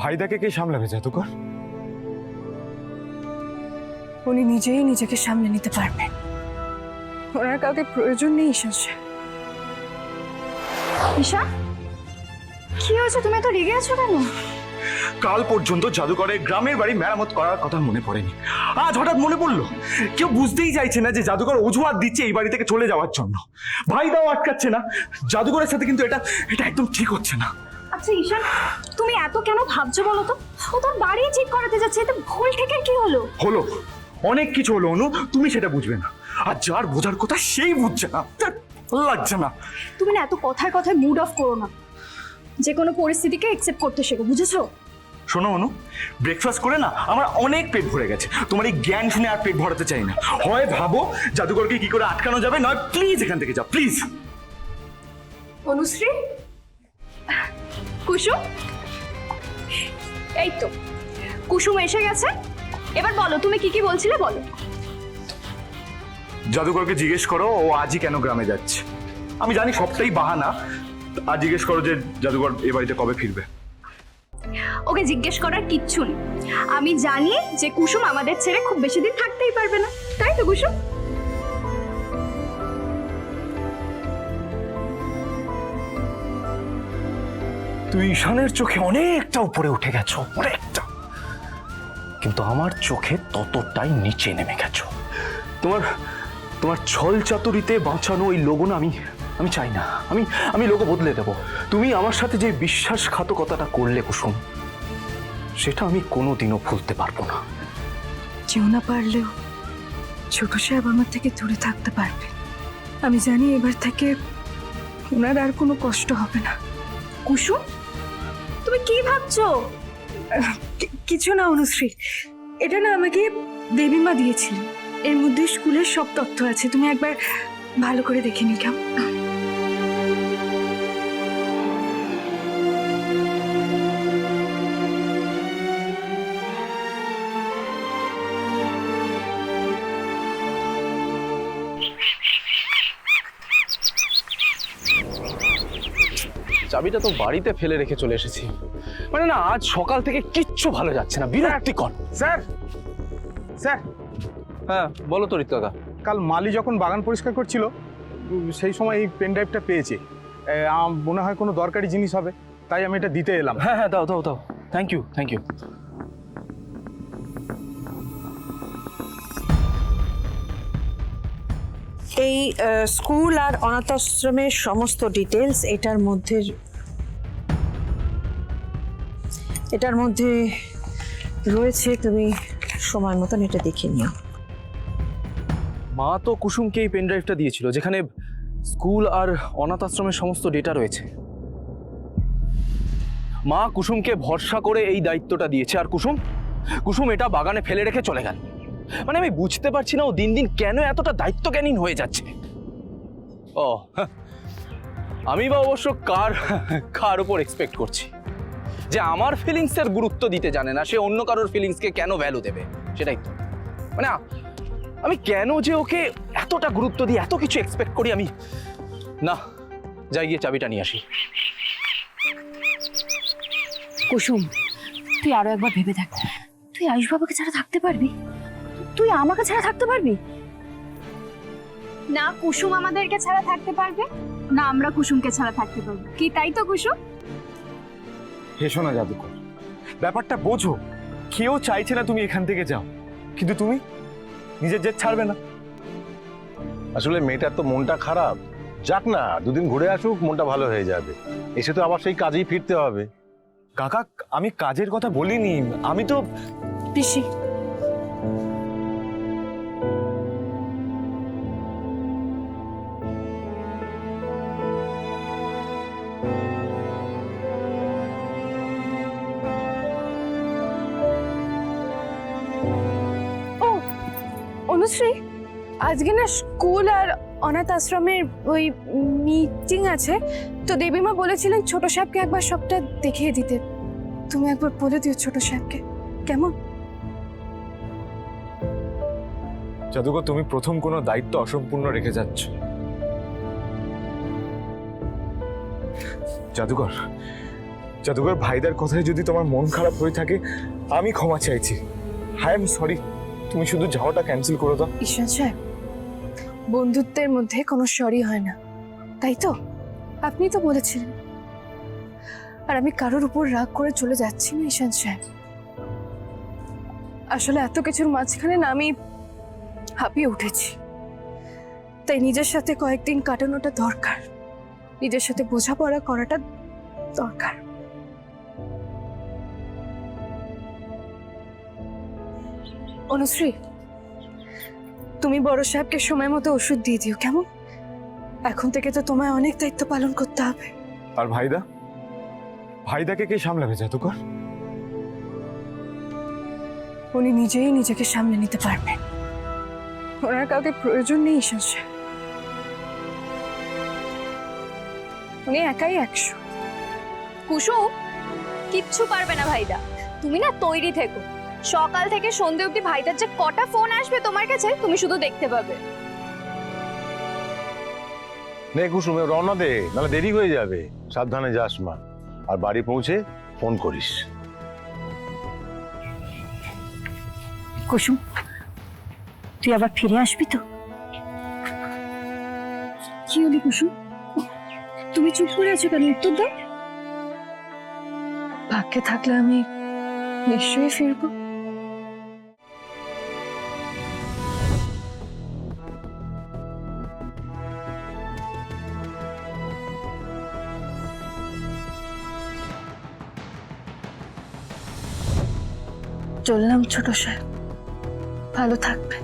ভাইদাকে কে সামলাবে জাদুকর? উনি নিজেই নিজেকে সামলে নিতে পারবেন। ওনার কাউকে প্রয়োজন নেই ঈশার। ঈশা, কি হয়েছে? তুমি এত রেগে আছো কেন? কাল পর্যন্ত জাদুকরের গ্রামের বাড়ি মেরামত করার কথা মনে পড়েনি, আজ হঠাৎ মনে পড়লো। কেউ বুঝতেই চাইছে না যে জাদুকর অজুহাত দিচ্ছে এই বাড়ি থেকে চলে যাওয়ার জন্য। ভাইদাও আটকাচ্ছে না। জাদুকরের সাথে কিন্তু এটা এটা একদম ঠিক হচ্ছে না। আচ্ছা ঈশান, তুমি এত কেন ভাবছো বলো তো? ও তোর বাড়ি ঠিক করাতে যাচ্ছে, এতে ভুল ঠিক কি হলো? হলো, অনেক কিছু হলো অনু, তুমি সেটা বুঝবে না। আর যার বোঝার কথা সেই বুঝছে না। ভালো লাগছে না। তুমি না এত কথায় কথায় মুড অফ করো না। যে কোনো পরিস্থিতিকে অ্যাকসেপ্ট করতে শেখো, বুঝেছো? শোনো অনু, ব্রেকফাস্ট করে না আমার অনেক পেট ভরে গেছে। তোমার এই জ্ঞান শুনে আর পেট ভরাতে চাই না। হয় ভাবো জাদুকরকে কি করে আটকানো যাবে, নয় প্লিজ এখান থেকে যাও, প্লিজ। অনুশ্রী, কুসুম, এই তো কুসুম এসে গেছে। এবার বলো তুমি কি কি বলছিলে, বলো। জাদুকরকে জিজ্ঞেস করো ও আজই কেন গ্রামে যাচ্ছে। আমি জানি সবটাই বাহানা। আর জিজ্ঞেস করো যে জাদুকর এ বাড়িতে কবে ফিরবে। ওকে জিজ্ঞেস করার কিচ্ছু নেই। আমি জানি যে কুসুম আমাদের ছেড়ে খুব বেশি দিন থাকতেই পারবে না, তাই তো কুসুম? তুই ঈশানের চোখে অনেকটা উপরে উঠে গেছো, অনেকটা, কিন্তু আমার চোখে ততটাই নিচে নেমে গেছো। তোমার তোমার ছল চাতুরিতে বাঁচানো ওই লোগো না আমি চাই না। আমি লোগো বদলে দেব। তুমি আমার সাথে যে বিশ্বাসঘাতকতাটা করলে কুসুম, সেটা আমি কোনোদিনও ভুলতে পারবো না। কেউ না পারলেও ছোট সাহেব আমার থেকে দূরে থাকতে পারবে। আমি জানি এবার থেকে ওনার আর কোনো কষ্ট হবে না। কুসুম, তুমি কি ভাবছো? কিছু না অনুশ্রী, এটা না আমাকে দেবীমা দিয়েছিলেন। এর মধ্যে স্কুলের সব তথ্য আছে, তুমি একবার ভালো করে দেখে নি কেমন। চাবিটা তো বাড়িতে ফেলে রেখে চলে এসেছি। মানে না, আজ সকাল থেকে কিচ্ছু ভালো যাচ্ছে না, বিরক্তিকর। স্যার, স্যার, হ্যাঁ বলো তো ঋত্বিক দাদা। কাল মালি যখন বাগান পরিষ্কার করছিল সেই সময় এই পেন ড্রাইভটা পেয়েছে। মনে হয় কোনো দরকারি জিনিস হবে, তাই আমি এটা দিতে এলাম। হ্যাঁ হ্যাঁ, দাও দাও দাও, থ্যাংক ইউ থ্যাংক ইউ। এই স্কুল আর অনাথ আশ্রমের সমস্ত ডিটেলস এটার মধ্যে রয়েছে। তুমি সময় মতন এটা দেখে নিও। মা তো কুসুমকে এই পেন ড্রাইভটা দিয়েছিল, যেখানে স্কুল আর অনাথ আশ্রমের সমস্ত ডেটা রয়েছে। মা কুসুমকে ভরসা করে এই দায়িত্বটা দিয়েছে, আর কুসুম এটা বাগানে ফেলে রেখে চলে গেল। মানে আমি বুঝতে পারছি না ও দিন দিন কেন এতটা দায়িত্বজ্ঞানহীন হয়ে যাচ্ছে। ও, আমি বা অবশ্য কার উপর এক্সপেক্ট করছি যে আমার ফিলিংসের গুরুত্ব দিতে জানে না, সে অন্য কারোর ফিলিংসকে কেন ভ্যালু দেবে, সেটাই তো। মানে আমি কেন যে ওকে এতটা গুরুত্ব দিই, এত কিছু এক্সপেক্ট করি। আমি না, যাই গিয়ে চাবিটা নিয়ে আসি। কুসুম, তুই আরো একবার ভেবে দেখ। তুই আয়ুষ বাবাকে ছাড়া থাকতে পারবি? তুই আমাকে ছাড়া থাকতে পারবি না? কুসুম আমাদেরকে ছাড়া থাকতে পারবে না, আমরা কুসুমকে ছাড়া থাকতে পারবো কি? তাই তো কুসুম? হেসো না জাদুকর, ব্যাপারটা বোঝো। কেউ চাইছে না তুমি এখান থেকে যাও, কিন্তু তুমি নিজের জেদ ছাড়বে না। আসলে মেয়েটার তো মনটা খারাপ, যাক না, দুদিন ঘুরে আসুক, মনটা ভালো হয়ে যাবে। এসে তো আবার সেই কাজেই ফিরতে হবে। কাকা, আমি কাজের কথা বলিনি, আমি তো পিসি, অনুশ্রী, আজকে না স্কুল আর অনাথ আশ্রমের ওই মিটিং আছে, তো দেবীমা বলেছিলেন ছোট সাহেবকে একবার সবটা দেখিয়ে দিতে। তুমি একবার বলে দিও ছোট সাহেবকে, কেমন? জাদুকর, তুমি প্রথম কোনো দায়িত্ব অসম্পূর্ণ রেখে যাচ্ছ। জাদুকর, জাদুকর ভাইদার কথায় যদি তোমার মন খারাপ হয়ে থাকে আমি ক্ষমা চাইছি। আই এম সরি, তুমি শুধু যাওয়াটা ক্যান্সেল করে দাও। ঈশান সাহেব, বন্ধুত্বের মধ্যে কোনো সরি হয় না, তাই তো? আপনি তো বলেছিলেন। আর আমি কারোর উপর রাগ করে চলে যাচ্ছি না ঈশান সাহেব। আসলে এত কিছুর মাঝখানে না আমি হাঁপিয়ে উঠেছি, তাই নিজের সাথে কয়েকদিন কাটানোটা দরকার, নিজের সাথে বোঝাপড়া করাটা দরকার। অনুশ্রী, তুমি বড় সাহেবকে সময় মতো ওষুধ দিয়ে দিও, কেমন? এখন থেকে তো তোমায় অনেক দায়িত্ব পালন করতে হবে। আর ভাইদা, ভাইদাকে কে সামলাবে জাদুকর? উনি নিজেই নিজেকে সামলে নিতে পারবেন, ওনার কাউকে প্রয়োজন নেই ঈশান সাহেব। উনি একাই 100। কুসুম, কিচ্ছু পারবে না ভাইদা। তুমি না তৈরি থেকো, সকাল থেকে সন্ধে অবধি ভাইদার যে কটা ফোন আসবে তোমার কাছে তুমি শুধু দেখতে পাবে। নে কুসুম, রওনা দে, নাহলে দেরি হয়ে যাবে। সাবধানে যাস মা, আর বাড়ি পৌঁছে ফোন করিস। কুসুম, তুই আবার ফিরে আসবি তো? কি হলি কুসুম, তুমি চুপ করে আছো কেন? উত্তর দাও। ভাগ্যে থাকলে আমি নিশ্চয়ই ফিরবো। চললাম ছোট সাহেব, ভালো থাকবে।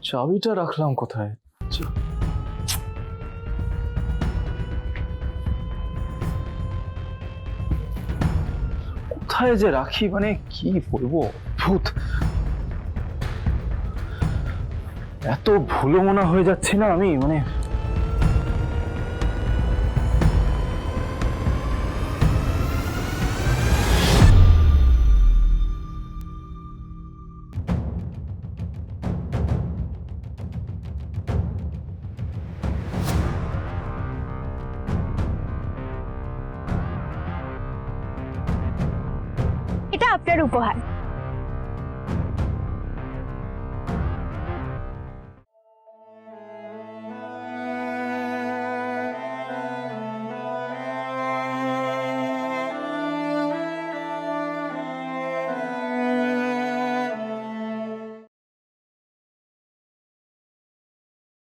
চাবিটা রাখলাম কোথায়? কোথায় যে রাখি, মানে কি বলবো, ভূত। এত ভুলো মনা হয়ে যাচ্ছে না আমি, মানে এটা আপনার উপহার।